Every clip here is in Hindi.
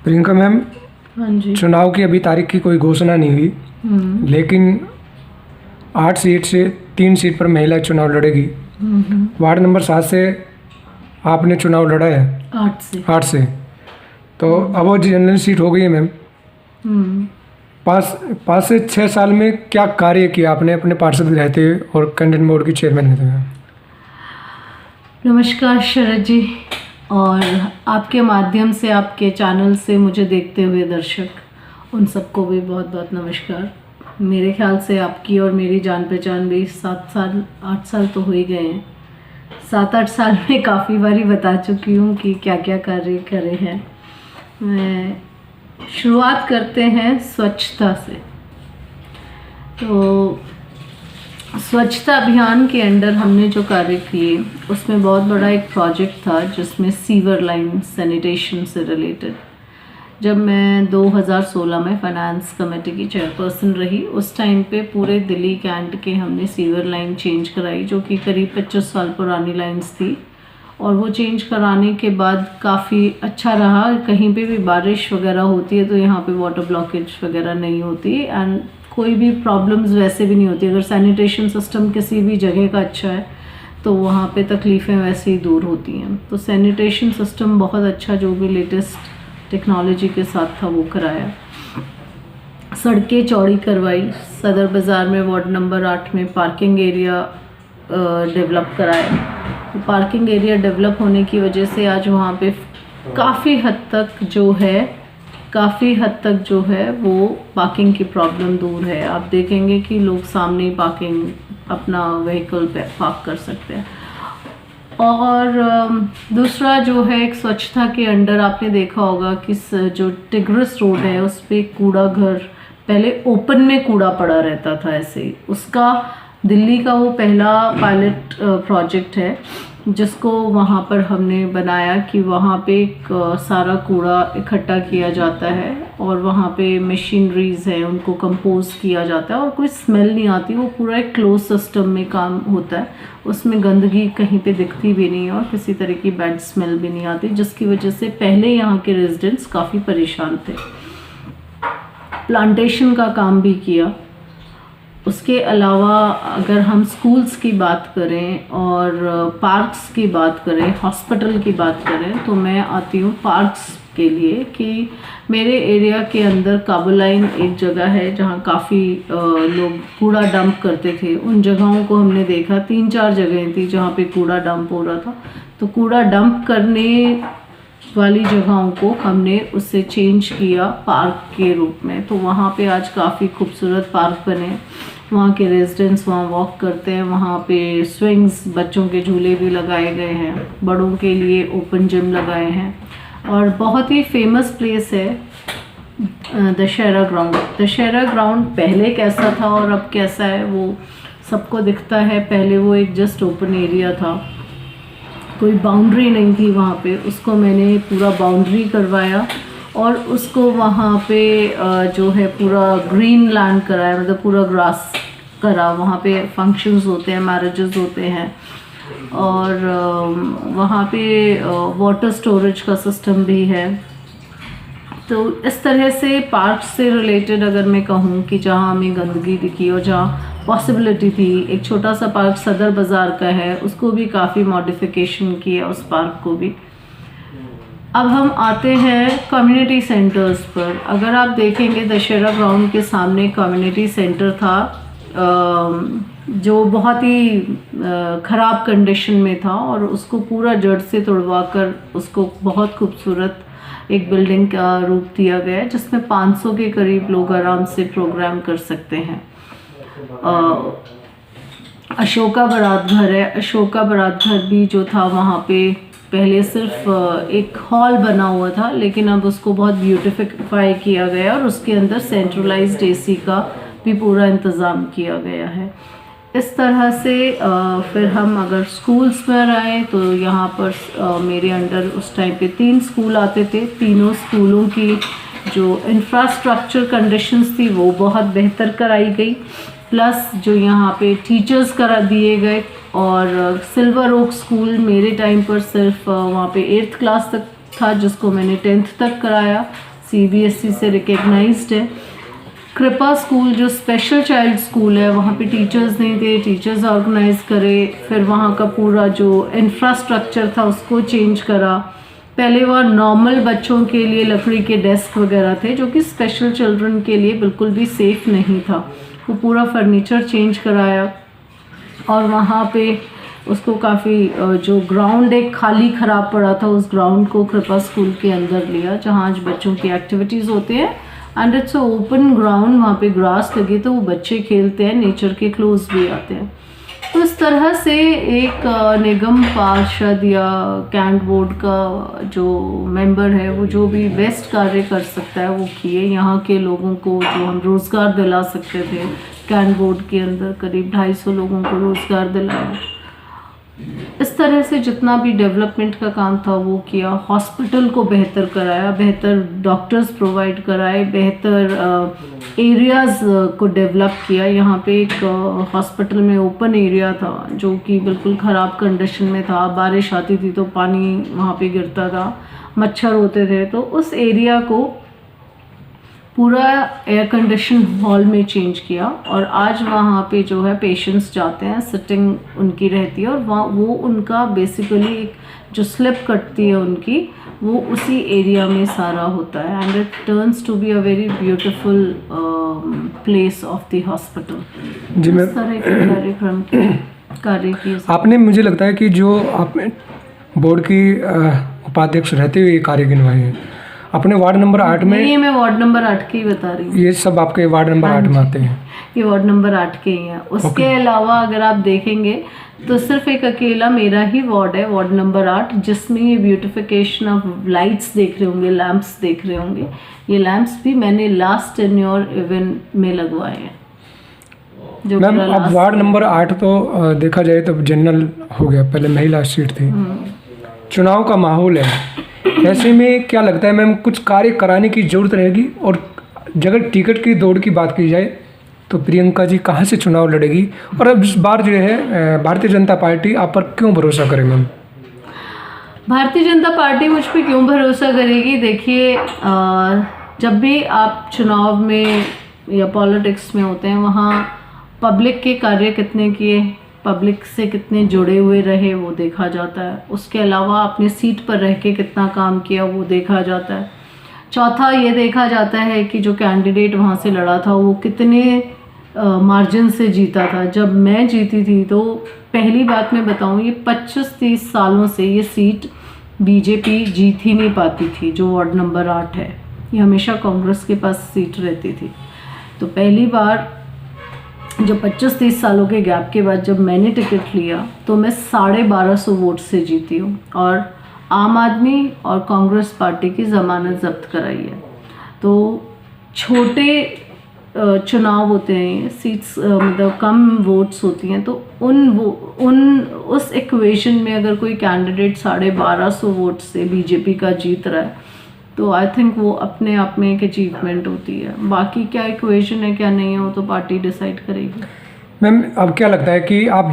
प्रियंका मैम, हाँ जी। चुनाव की अभी तारीख की कोई घोषणा नहीं हुई, लेकिन 8 सीट से 3 सीट पर महिला चुनाव लड़ेगी। वार्ड नंबर 7 से आपने चुनाव लड़ा है 8 से, तो अब वो जनरल सीट हो गई है मैम। 5 से 6 साल में क्या कार्य किया आपने अपने पार्षद रहते हुए और कैंडिडेट बोर्ड की चेयरमैन रहते हुए? नमस्कार शरद जी, और आपके माध्यम से, आपके चैनल से मुझे देखते हुए दर्शक, उन सबको भी बहुत बहुत नमस्कार। मेरे ख्याल से आपकी और मेरी जान पहचान भी 8 साल तो हो ही गए हैं। 7-8 साल में काफ़ी बारी बता चुकी हूँ कि क्या क्या कार्य करे हैं। मैं शुरुआत करते हैं स्वच्छता से। तो स्वच्छता अभियान के अंडर हमने जो कार्य किए, उसमें बहुत बड़ा एक प्रोजेक्ट था जिसमें सीवर लाइन सैनिटेशन से रिलेटेड। जब मैं 2016 में फाइनेंस कमेटी की चेयरपर्सन रही, उस टाइम पे पूरे दिल्ली कैंट के हमने सीवर लाइन चेंज कराई, जो कि करीब 25 साल पुरानी लाइंस थी। और वो चेंज कराने के बाद काफ़ी अच्छा रहा। कहीं पे भी बारिश वगैरह होती है तो यहाँ पे वाटर ब्लॉकेज वगैरह नहीं होती, एंड कोई भी प्रॉब्लम्स वैसे भी नहीं होती। अगर सैनिटेशन सिस्टम किसी भी जगह का अच्छा है तो वहाँ पे तकलीफ़ें वैसे ही दूर होती हैं। तो सैनिटेशन सिस्टम बहुत अच्छा, जो भी लेटेस्ट टेक्नोलॉजी के साथ था वो कराया। सड़कें चौड़ी करवाई। सदर बाज़ार में वार्ड नंबर 8 में पार्किंग एरिया डेवलप कराया। तो पार्किंग एरिया डेवलप होने की वजह से आज वहाँ पे काफ़ी हद तक जो है वो पार्किंग की प्रॉब्लम दूर है। आप देखेंगे कि लोग सामने ही पार्किंग अपना व्हीकल पे पार्क कर सकते हैं। और दूसरा जो है, एक स्वच्छता के अंडर आपने देखा होगा कि जो टिग्रिस रोड है उस पर कूड़ा घर, पहले ओपन में कूड़ा पड़ा रहता था ऐसे ही। उसका दिल्ली का वो पहला पायलट प्रोजेक्ट है जिसको वहाँ पर हमने बनाया कि वहाँ पे एक सारा कूड़ा इकट्ठा किया जाता है और वहाँ पे मशीनरीज हैं, उनको कंपोज किया जाता है और कोई स्मेल नहीं आती। वो पूरा एक क्लोज सिस्टम में काम होता है, उसमें गंदगी कहीं पे दिखती भी नहीं है और किसी तरह की बैड स्मेल भी नहीं आती, जिसकी वजह से पहले यहाँ के रेजिडेंट्स काफ़ी परेशान थे। प्लांटेशन का काम भी किया। उसके अलावा अगर हम स्कूल्स की बात करें और पार्क्स की बात करें, हॉस्पिटल की बात करें, तो मैं आती हूँ पार्क्स के लिए कि मेरे एरिया के अंदर काबुलाइन एक जगह है जहाँ काफ़ी लोग कूड़ा डंप करते थे। उन जगहों को हमने देखा, 3-4 जगहें थी जहाँ पे कूड़ा डंप हो रहा था। तो कूड़ा डंप करने वाली जगहों को हमने उससे चेंज किया पार्क के रूप में। तो वहाँ पे आज काफ़ी खूबसूरत पार्क बने। वहाँ के रेजिडेंट्स वहाँ वॉक करते हैं। वहाँ पे स्विंग्स, बच्चों के झूले भी लगाए गए हैं, बड़ों के लिए ओपन जिम लगाए हैं। और बहुत ही फेमस प्लेस है दशहरा ग्राउंड। दशहरा ग्राउंड पहले कैसा था और अब कैसा है वो सबको दिखता है। पहले वो एक जस्ट ओपन एरिया था, कोई बाउंड्री नहीं थी वहाँ पे। उसको मैंने पूरा बाउंड्री करवाया और उसको वहाँ पे जो है पूरा ग्रीन लैंड कराया, मतलब पूरा ग्रास करा। वहाँ पे फंक्शंस होते हैं, मैरिजेस होते हैं और वहाँ पे वाटर स्टोरेज का सिस्टम भी है। तो इस तरह से पार्क से रिलेटेड अगर मैं कहूँ कि जहाँ हमें गंदगी दिखी और जहाँ पॉसिबिलिटी थी, एक छोटा सा पार्क सदर बाज़ार का है, उसको भी काफ़ी मॉडिफिकेशन किया उस पार्क को भी। अब हम आते हैं कम्युनिटी सेंटर्स पर। अगर आप देखेंगे दशहरा ग्राउंड के सामने कम्युनिटी सेंटर था जो बहुत ही ख़राब कंडीशन में था और उसको पूरा जड़ से तोड़वा कर उसको बहुत खूबसूरत एक बिल्डिंग का रूप दिया गया है, जिसमें 500 के करीब लोग आराम से प्रोग्राम कर सकते हैं। अशोका बारात घर है। अशोका बारात घर भी जो था वहाँ पे पहले सिर्फ एक हॉल बना हुआ था, लेकिन अब उसको बहुत ब्यूटिफाई किया गया और उसके अंदर सेंट्रलाइज्ड एसी का भी पूरा इंतज़ाम किया गया है। इस तरह से फिर हम अगर स्कूल्स पर आए तो यहाँ पर मेरे अंडर उस टाइम पे 3 स्कूल आते थे। तीनों स्कूलों की जो इंफ्रास्ट्रक्चर कंडीशंस थी वो बहुत बेहतर कराई गई, प्लस जो यहाँ पे टीचर्स करा दिए गए। और सिल्वर ओक स्कूल मेरे टाइम पर सिर्फ वहाँ पे 8th क्लास तक था, जिसको मैंने 10th तक कराया। CBSE से रिकग्नाइज्ड है। कृपा स्कूल जो स्पेशल चाइल्ड स्कूल है, वहाँ पे टीचर्स नहीं थे, टीचर्स ऑर्गेनाइज करे, फिर वहाँ का पूरा जो इंफ्रास्ट्रक्चर था उसको चेंज करा। पहले वहाँ नॉर्मल बच्चों के लिए लकड़ी के डेस्क वगैरह थे जो कि स्पेशल चिल्ड्रन के लिए बिल्कुल भी सेफ़ नहीं था। वो पूरा फर्नीचर चेंज कराया और वहाँ पे उसको काफ़ी जो ग्राउंड एक खाली ख़राब पड़ा था, उस ग्राउंड को कृपा स्कूल के अंदर लिया जहाँ आज बच्चों की एक्टिविटीज़ होती हैं। एंड इट्स ओपन ग्राउंड, वहाँ पे ग्रास लगी तो वो बच्चे खेलते हैं, नेचर के क्लोज भी आते हैं। तो इस तरह से एक निगम पार्षद या कैंट बोर्ड का जो मेंबर है वो जो भी बेस्ट कार्य कर सकता है वो किए। यहाँ के लोगों को जो हम रोज़गार दिला सकते थे, कैंट बोर्ड के अंदर करीब 250 लोगों को रोज़गार दिलाया। इस तरह से जितना भी डेवलपमेंट का काम था वो किया। हॉस्पिटल को बेहतर कराया, बेहतर डॉक्टर्स प्रोवाइड कराए, बेहतर एरियाज़ को डेवलप किया। यहाँ पे एक हॉस्पिटल में ओपन एरिया था जो कि बिल्कुल ख़राब कंडीशन में था, बारिश आती थी तो पानी वहाँ पे गिरता था, मच्छर होते थे। तो उस एरिया को पूरा एयर कंडीशन हॉल में चेंज किया और आज वहाँ पे जो है पेशेंट्स जाते हैं, सिटिंग उनकी रहती है और वहाँ वो उनका बेसिकली एक जो स्लिप कटती है उनकी, वो उसी एरिया में सारा होता है। And it turns to be a very beautiful place of the hospital. जी, इस तरह के कार्यक्रम के कार्य किए। आपने, मुझे लगता है कि जो आप बोर्ड की उपाध्यक्ष रहते हुए ये कार्य गिनवाए हैं अपने वार्ड नंबर 8 में। ये मैं वार्ड नंबर 8 की बता रही हूँ। ये सब आपके वार्ड नंबर 8 में आते हैं? ये वार्ड नंबर 8 के ही हैं। उसके अलावा अगर आप देखेंगे तो सिर्फ एक अकेला मेरा ही वार्ड है, वार्ड नंबर 8, जिसमें ये ब्यूटिफिकेशन ऑफ लाइट्स देख रहे होंगे, लैंप्स देख रहे होंगे। ये लैंप्स भी मैंने लास्ट टेन्योर इवेंट में लगवाए हैं। जो मैम, अब वार्ड नंबर 8 तो देखा जाए तो जनरल हो गया, पहले महिला सीट थी, चुनाव का माहौल है, ऐसे में क्या लगता है मैम कुछ कार्य कराने की ज़रूरत रहेगी? और अगर टिकट की दौड़ की बात की जाए तो प्रियंका जी कहाँ से चुनाव लड़ेगी? और अब इस बार जो है भारतीय जनता पार्टी आप पर क्यों भरोसा करे मैम? भारतीय जनता पार्टी मुझ पर क्यों भरोसा करेगी? देखिए, जब भी आप चुनाव में या पॉलिटिक्स में होते हैं, वहाँ पब्लिक के कार्य कितने किए, पब्लिक से कितने जुड़े हुए रहे वो देखा जाता है। उसके अलावा अपनी सीट पर रह के कितना काम किया वो देखा जाता है। चौथा ये देखा जाता है कि जो कैंडिडेट वहाँ से लड़ा था वो कितने मार्जिन से जीता था। जब मैं जीती थी तो पहली बात मैं बताऊँ, ये 25-30 सालों से ये सीट बीजेपी जीत ही नहीं पाती थी। जो वार्ड नंबर 8 है ये हमेशा कांग्रेस के पास सीट रहती थी। तो पहली बार जो 25-30 सालों के गैप के बाद जब मैंने टिकट लिया तो मैं 1250 वोट से जीती हूँ और आम आदमी और कांग्रेस पार्टी की ज़मानत जब्त कराई है। तो छोटे चुनाव होते हैं, सीट्स मतलब कम वोट्स होती हैं, तो उस इक्वेशन में अगर कोई कैंडिडेट 1250 वोट से बीजेपी का जीत रहा है तो आई थिंक वो अपने आप में एक अचीवमेंट होती है। बाकी क्या इक्वेशन है क्या नहीं है वो तो पार्टी डिसाइड करेगी। मैम, अब क्या लगता है कि आप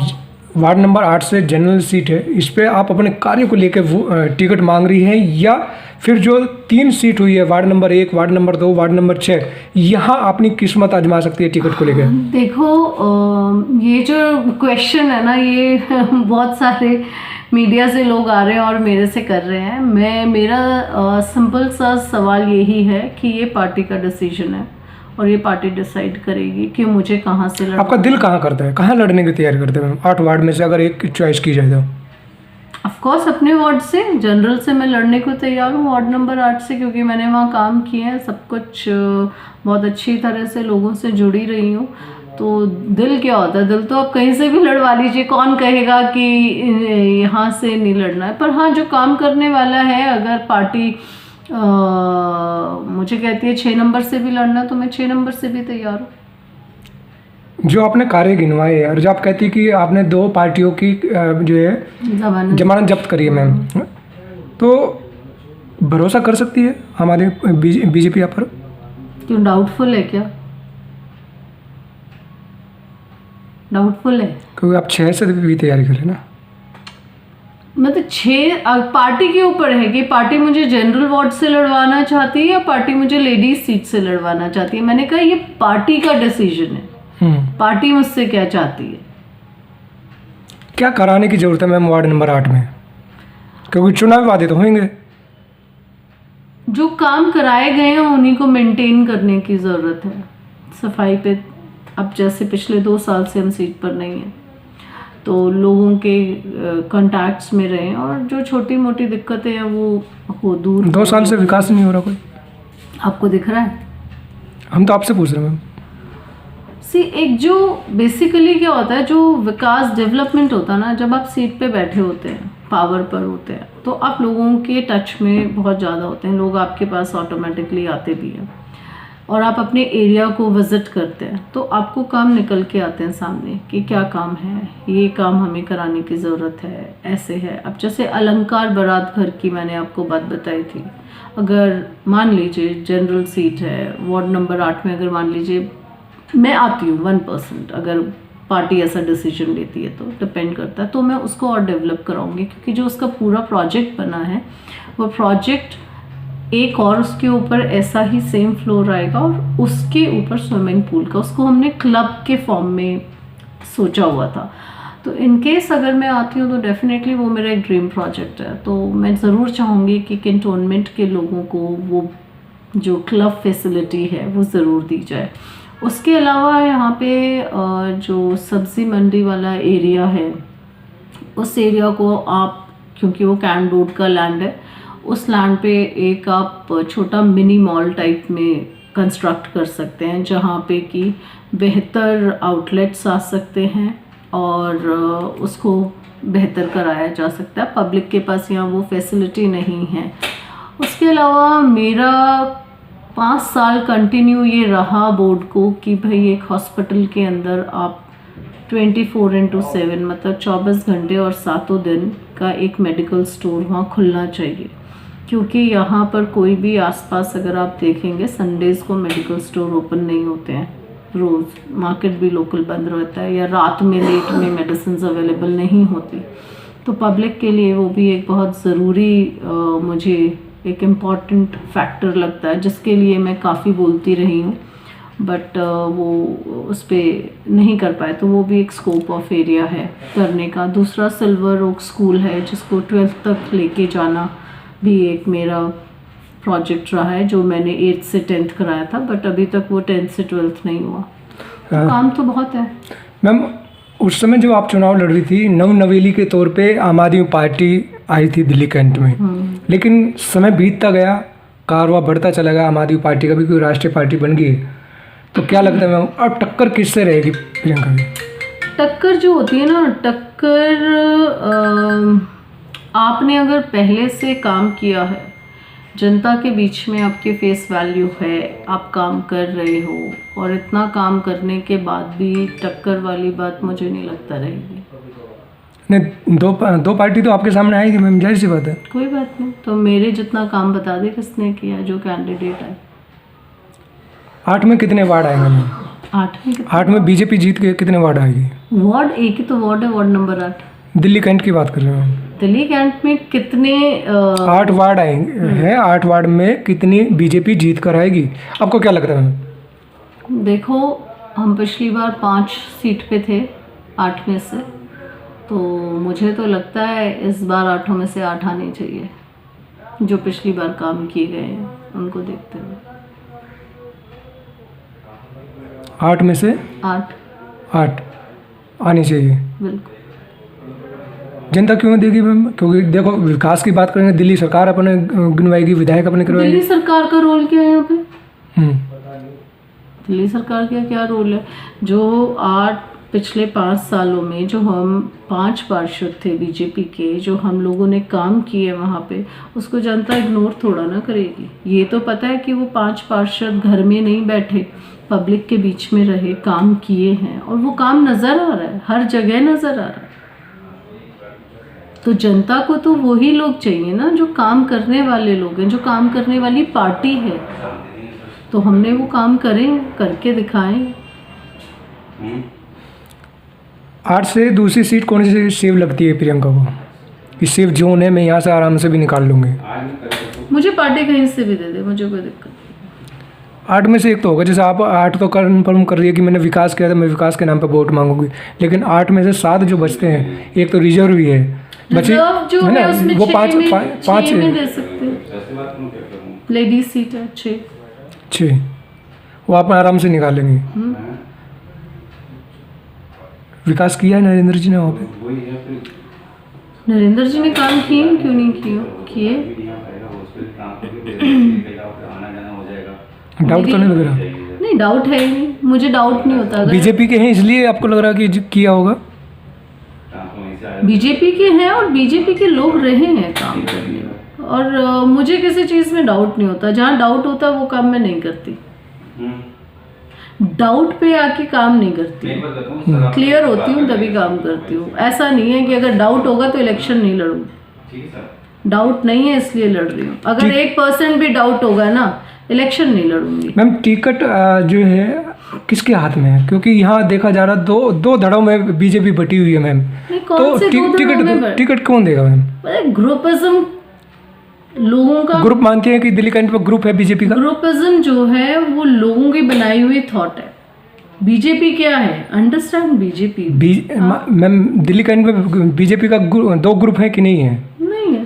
वार्ड नंबर 8 से जनरल सीट है, इस पे आप अपने कार्य को लेकर टिकट मांग रही हैं, या फिर जो 3 सीट हुई है ward number 1, ward number 2, ward number 6, यहाँ अपनी किस्मत आजमा सकती है टिकट को लेकर? देखो, ये जो क्वेश्चन है ना, ये बहुत सारे मीडिया से लोग आ रहे हैं और मेरे से कर रहे हैं। मेरा सिंपल सा सवाल यही है कि ये पार्टी का डिसीजन है और ये पार्टी डिसाइड करेगी कि मुझे कहाँ से लड़ना। आपका दिल कहाँ करता है, कहाँ लड़ने की तैयारी करते हैं? 8 वार्ड में से अगर एक चॉइस की जाए तो? ऑफ कोर्स अपने वार्ड से, जनरल से मैं लड़ने को तैयार हूँ, वार्ड नंबर 8 से, क्योंकि मैंने वहाँ काम किए हैं, सब कुछ बहुत अच्छी तरह से लोगों से जुड़ी रही हूँ। तो दिल क्या होता है, दिल तो आप कहीं से भी लड़वा लीजिए, कौन कहेगा कि यहाँ से नहीं लड़ना है। पर हाँ, जो काम करने वाला है, अगर पार्टी मुझे कहती है 6 नंबर से भी लड़ना तो मैं 6 नंबर से भी तैयार हूँ। जो आपने कार्य गिनवाए और जो आप कहती कि आपने 2 पार्टियों की जो है जमानत जब्त करी है मैम, तो भरोसा कर सकती है हमारे बीजेपी आप पर? क्यों, डाउटफुल है क्या? डाउटफुल है क्योंकि आप 6 से भी तैयारी करें ना। मतलब 6 पार्टी के ऊपर है कि पार्टी मुझे जनरल वार्ड से लड़वाना चाहती है या पार्टी मुझे लेडीज सीट से लड़वाना चाहती है। मैंने कहा ये पार्टी का डिसीजन है, पार्टी मुझसे क्या चाहती है। क्या कराने की जरूरत है मैम वार्ड नंबर 8 में, क्योंकि चुनाव वादे तो होंगे। जो काम कराए गए हैं उन्हीं को मेंटेन करने की ज़रूरत है। सफाई पे अब जैसे पिछले 2 साल से हम सीट पर नहीं हैं, तो लोगों के कॉन्टैक्ट्स में रहें और जो छोटी मोटी दिक्कतें हैं वो हो दूर। 2 साल से विकास नहीं हो रहा कोई, आपको दिख रहा है? हम तो आपसे पूछ रहे हैं मैम। एक जो बेसिकली क्या होता है, जो विकास डेवलपमेंट होता है ना, जब आप सीट पे बैठे होते हैं, पावर पर होते हैं, तो आप लोगों के टच में बहुत ज़्यादा होते हैं। लोग आपके पास ऑटोमेटिकली आते भी हैं और आप अपने एरिया को विज़िट करते हैं, तो आपको काम निकल के आते हैं सामने कि क्या काम है, ये काम हमें कराने की ज़रूरत है, ऐसे है। अब जैसे अलंकार बारात घर की मैंने आपको बात बताई थी, अगर मान लीजिए जनरल सीट है वार्ड नंबर 8 में, अगर मान लीजिए मैं आती हूँ 1%, अगर पार्टी ऐसा डिसीजन लेती है तो डिपेंड करता है, तो मैं उसको और डेवलप कराऊंगी, क्योंकि जो उसका पूरा प्रोजेक्ट बना है वो प्रोजेक्ट एक और उसके ऊपर ऐसा ही सेम फ्लोर आएगा और उसके ऊपर स्विमिंग पूल का, उसको हमने क्लब के फॉर्म में सोचा हुआ था। तो इन केस अगर मैं आती हूँ तो डेफिनेटली वो मेरा एक ड्रीम प्रोजेक्ट है। तो मैं ज़रूर चाहूँगी कि कैंटोनमेंट के लोगों को वो जो क्लब फैसिलिटी है वो ज़रूर दी जाए। उसके अलावा यहाँ पे जो सब्ज़ी मंडी वाला एरिया है, उस एरिया को आप, क्योंकि वो कैंट रोड का लैंड है, उस लैंड पे एक आप छोटा मिनी मॉल टाइप में कंस्ट्रक्ट कर सकते हैं, जहाँ पे कि बेहतर आउटलेट्स आ सकते हैं और उसको बेहतर कराया जा सकता है। पब्लिक के पास यहाँ वो फैसिलिटी नहीं है। उसके अलावा मेरा 5 साल कंटिन्यू ये रहा बोर्ड को कि भाई एक हॉस्पिटल के अंदर आप 24/7 मतलब 24 घंटे और 7 दिन का एक मेडिकल स्टोर वहाँ खुलना चाहिए, क्योंकि यहाँ पर कोई भी आसपास अगर आप देखेंगे संडेज़ को मेडिकल स्टोर ओपन नहीं होते हैं, रोज़ मार्केट भी लोकल बंद रहता है या रात में लेट में मेडिसिन अवेलेबल नहीं होती। तो पब्लिक के लिए वो भी एक बहुत ज़रूरी मुझे एक इम्पॉर्टेंट फैक्टर लगता है, जिसके लिए मैं काफ़ी बोलती रही हूँ, बट वो उस पर नहीं कर पाए। तो वो भी एक स्कोप ऑफ एरिया है करने का। दूसरा सिल्वर ओक स्कूल है, जिसको 12th तक लेके जाना भी एक मेरा प्रोजेक्ट रहा है, जो मैंने 8th से 10th कराया था, बट अभी तक वो 10th से 12th नहीं हुआ। तो काम तो बहुत है मैम। उस समय जब आप चुनाव लड़ रही थी, नवेली के तौर पे आम आदमी पार्टी आई थी दिल्ली कैंट में, लेकिन समय बीतता गया, कारवा बढ़ता चला गया, आम आदमी पार्टी का भी कोई राष्ट्रीय पार्टी बन गई। तो क्या लगता है मैम अब टक्कर किससे रहेगी प्रियंका की? टक्कर जो होती है ना, टक्कर आपने अगर पहले से काम किया है, जनता के बीच में आपके फेस वैल्यू है, आप काम कर रहे हो, और इतना काम करने के बाद भी टक्कर वाली बात मुझे नहीं लगता रहेगी। नहीं, दो पार्टी तो आपके सामने आएगी मैम, जाहिर सी बात है। कोई बात नहीं, तो मेरे जितना काम बता दे किसने किया, जो कैंडिडेट है। 8 में कितने वार्ड आएंगे मैम? 8 में बीजेपी जीत के कितने वार्ड आएगी? वार्ड एक ही तो वार्ड है, वार्ड नंबर 8। दिल्ली कैंट की बात कर रहे हैं मैम। दिल्ली कैंट में कितने 8 वार्ड आएंगे हैं, 8 वार्ड में कितनी बीजेपी जीत कर आएगी, आपको क्या लगता है मैम? देखो, हम पिछली बार 5 सीट पे थे 8 में से, तो मुझे तो लगता है इस बार 8 में से 8 आने चाहिए, जो पिछली बार काम किए गए हैं उनको देखते हुए। 8 में से 8 आनी चाहिए। बिल्कुल। जनता क्यों देगी मैम? क्योंकि देखो, विकास की बात करेंगे, दिल्ली सरकार अपने गिनवाएगी, विधायक अपने करवाएंगे। दिल्ली सरकार का रोल क्या है यहाँ पे? दिल्ली सरकार का क्या रोल है? जो पिछले 5 सालों में जो हम 5 पार्षद थे बीजेपी के, जो हम लोगों ने काम किए वहाँ पे, उसको जनता इग्नोर थोड़ा ना करेगी। ये तो पता है कि वो 5 पार्षद घर में नहीं बैठे, पब्लिक के बीच में रहे, काम किए हैं, और वो काम नज़र आ रहा है, हर जगह नज़र आ रहा है। तो जनता को तो वही लोग चाहिए ना जो काम करने वाले लोग हैं, जो काम करने वाली पार्टी है। तो हमने वो काम करके दिखाएं। 8 से दूसरी सीट कौन सी सेव लगती है प्रियंका को? कि सेफ जोन है, मैं यहाँ से आराम से भी निकाल लूँगी? मुझे पार्टी कहीं से भी दे दे, मुझे कोई दिक्कत नहीं। 8 में से एक तो होगा। जैसे आप 8 तो कन्फर्म कर रही है कि मैंने विकास किया था, मैं विकास के नाम पे वोट मांगूंगी, लेकिन 8 में से 7 जो बचते हैं, एक तो रिजर्व भी है बची, रिजर्व जो है उसमें वो 6 में 5 में दे सकते हैं। लेडीज सीट है 6। वो आप आराम से निकाल लेंगे। विकास किया है नरेंद्र जी ने वहाँ पे? नरेंद्र जी ने काम किए, क्यों नहीं किए? डाउट तो नहीं लग रहा? नहीं, डाउट है ही नहीं, मुझे डाउट नहीं होता। अगर बीजेपी के हैं इसलिए आपको लग रहा है कि किया होगा? बीजेपी के हैं और बीजेपी के लोग रहे हैं काम करने, और मुझे किसी चीज़ में डाउट नहीं होता। जहाँ डाउट होता है वो काम मैं नहीं करती, डाउट पे आके काम नहीं करती, क्लियर होती हूँ तभी काम करती हूँ। ऐसा नहीं है कि अगर डाउट होगा तो इलेक्शन नहीं लड़ूंगी, डाउट नहीं है इसलिए लड़ रही हूँ। अगर 1% भी डाउट होगा ना, इलेक्शन नहीं लड़ूंगी। मैम टिकट जो है किसके हाथ में है? क्योंकि यहाँ देखा जा रहा दो धड़ों में बीजेपी बटी हुई है मैम। तो टिकट कौन देगा मैम? ग्रुपिज्म लोगों का, ग्रुप मानती है कि दिल्ली कैंट पर ग्रुप है बीजेपी का? ग्रुपिज्म जो है वो लोगों की बनाई हुई थॉट है। बीजेपी क्या है, understand BJP. Ma'am Delhi cantt में बीजेपी का 2 ग्रुप है कि नहीं है? नहीं है।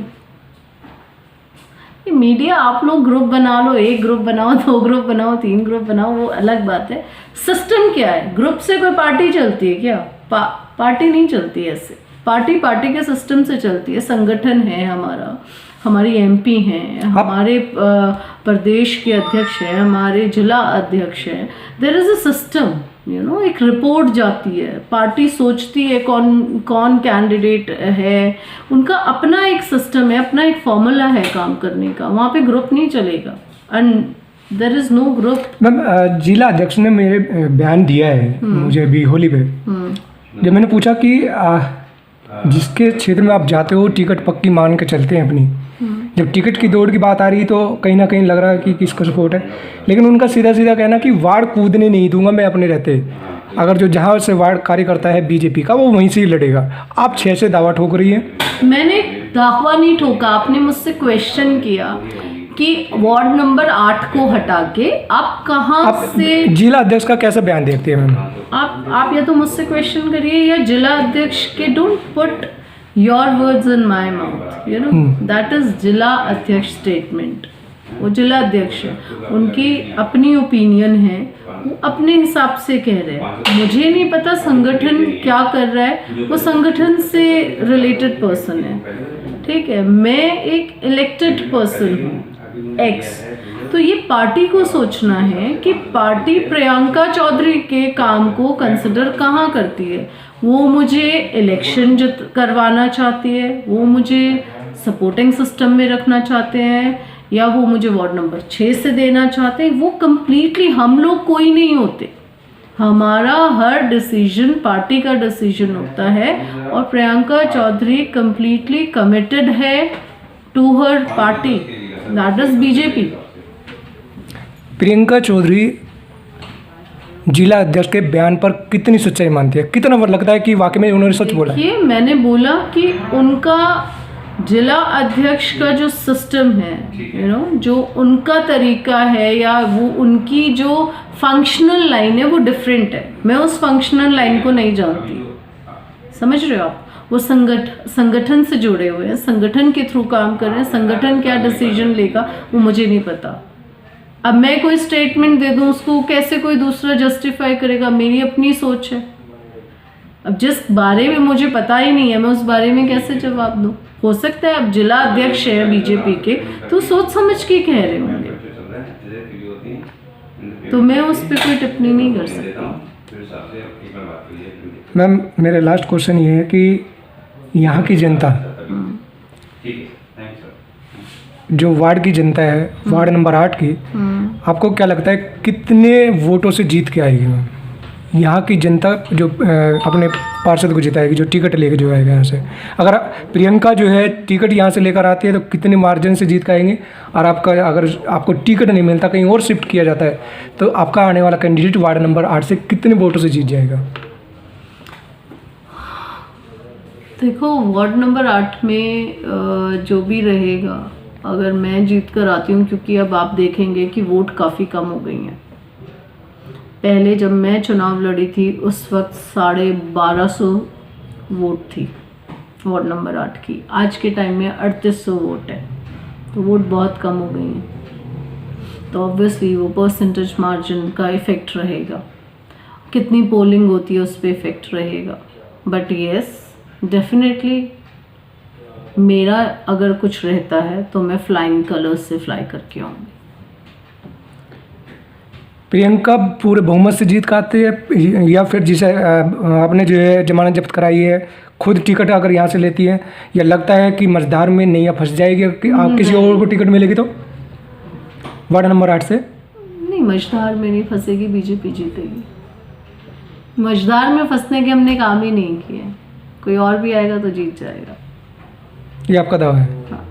ये मीडिया, आप लोग ग्रुप बना लो, 1 ग्रुप बनाओ, 2 ग्रुप बनाओ, 3 ग्रुप बनाओ, वो अलग बात है। सिस्टम क्या है? ग्रुप से कोई पार्टी चलती है क्या? पार्टी नहीं चलती है ऐसे। पार्टी के सिस्टम से चलती है। संगठन है हमारा, हमारी एमपी हैं, हमारे प्रदेश के अध्यक्ष हैं, हमारे जिला अध्यक्ष हैं। There is a system, you know. एक रिपोर्ट जाती है, पार्टी सोचती है कौन कैंडिडेट है, उनका अपना एक सिस्टम है, अपना एक फॉर्मूला है काम करने का। वहाँ पे ग्रुप नहीं चलेगा, and there is no group. Ma'am जिला अध्यक्ष ने मेरे बयान दिया है मुझे अभी होली पे, जब मैंने पूछा कि जिसके क्षेत्र में आप जाते हो टिकट पक्की मान के चलते हैं अपनी, जब टिकट की दौड़ की बात आ रही तो कहीं ना कहीं लग रहा है कि किसका सपोर्ट है। लेकिन उनका सीधा कहना कि वार्ड कूदने नहीं दूंगा मैं अपने रहते, अगर जो जहाँ से वार्ड कार्यकर्ता है बीजेपी का वो वहीं से ही लड़ेगा। आप 6 से दावा ठोक रही है। मैंने दावा नहीं ठोका, आपने मुझसे क्वेश्चन किया कि वार्ड नंबर 8 को हटा के आप कहाँ से। जिला अध्यक्ष का कैसा बयान देखते हैं मैम? आप या तो मुझसे क्वेश्चन करिए या जिला अध्यक्ष के। Don't put your words in my mouth, you know, that is जिला अध्यक्ष स्टेटमेंट। वो जिला अध्यक्ष है, उनकी अपनी ओपिनियन है, वो अपने हिसाब से कह रहे हैं। मुझे नहीं पता संगठन क्या कर रहा है, वो संगठन से रिलेटेड पर्सन है, ठीक है। मैं एक इलेक्टेड पर्सन हूँ, एक्स। तो ये पार्टी को सोचना है कि पार्टी प्रियंका चौधरी के काम को कंसिडर कहाँ करती है। वो मुझे इलेक्शन करवाना चाहती है, वो मुझे सपोर्टिंग सिस्टम में रखना चाहते हैं, या वो मुझे वार्ड नंबर 6 से देना चाहते हैं। वो कंप्लीटली, हम लोग कोई नहीं होते, हमारा हर डिसीजन पार्टी का डिसीजन होता है। और प्रियंका चौधरी कंप्लीटली कमिटेड है to her party, that is BJP. Priyanka Chaudhary जिला अध्यक्ष के बयान पर कितनी सच्चाई मानती है? कितना लगता है कि वाकई में उन्होंने सच बोला? देखिए, मैंने बोला कि उनका जिला अध्यक्ष का जो सिस्टम है, यू नो, जो उनका तरीका है या वो उनकी जो फंक्शनल लाइन है वो डिफरेंट है। मैं उस फंक्शनल लाइन को नहीं जानती, समझ रहे हो आप। वो संगठन से जुड़े हुए हैं, संगठन के थ्रू काम कर रहे हैं, संगठन क्या डिसीजन लेगा वो मुझे नहीं पता। अब मैं कोई स्टेटमेंट दे दूं, उसको कैसे कोई दूसरा जस्टिफाई करेगा? मेरी अपनी सोच है। अब जिस बारे में मुझे पता ही नहीं है, मैं उस बारे में कैसे जवाब दूं? हो सकता है अब जिला अध्यक्ष है बीजेपी के, तो सोच समझ के कह रहे होंगे, तो मैं उस पर कोई टिप्पणी नहीं कर सकती। मैम मेरा लास्ट क्वेश्चन ये है कि यहाँ की जनता, जो वार्ड की जनता है, वार्ड नंबर 8 की, आपको क्या लगता है कितने वोटों से जीत के आएगी मैम? यहाँ की जनता जो अपने पार्षद को जिताएगी, जो टिकट लेके जो आएगा यहाँ से, अगर प्रियंका जो है टिकट यहाँ से लेकर आती है तो कितने मार्जिन से जीत के आएंगे? और आपका अगर आपको टिकट नहीं मिलता, कहीं और शिफ्ट किया जाता है, तो आपका आने वाला कैंडिडेट वार्ड नंबर 8 से कितने वोटों से जीत जाएगा? देखो वार्ड नंबर 8 में जो भी रहेगा, अगर मैं जीत कर आती हूँ, क्योंकि अब आप देखेंगे कि वोट काफ़ी कम हो गई हैं। पहले जब मैं चुनाव लड़ी थी उस वक्त 1250 वोट थी वार्ड नंबर 8 की। आज के टाइम में 3800 वोट है, तो वोट बहुत कम हो गई हैं। तो ऑब्वियसली वो परसेंटेज मार्जिन का इफ़ेक्ट रहेगा, कितनी पोलिंग होती है उस पर इफ़ेक्ट रहेगा। बट येस, डेफिनेटली मेरा अगर कुछ रहता है तो मैं फ्लाइंग कलर्स से फ्लाई करके आऊँगी। प्रियंका पूरे बहुमत से जीत का आती है, या फिर जिसे आपने जो है जमानत जब्त कराई है खुद टिकट अगर यहाँ से लेती है, या लगता है कि मझधार में नैया फंस जाएगी कि आप किसी और को टिकट मिलेगी तो वार्ड नंबर 8 से? नहीं, मझधार में नहीं फंसेगी, बीजेपी जीतेगी। मझधार में फंसने के हमने काम ही नहीं किए, कोई और भी आएगा तो जीत जाएगा। ये आपका दावा है? हाँ।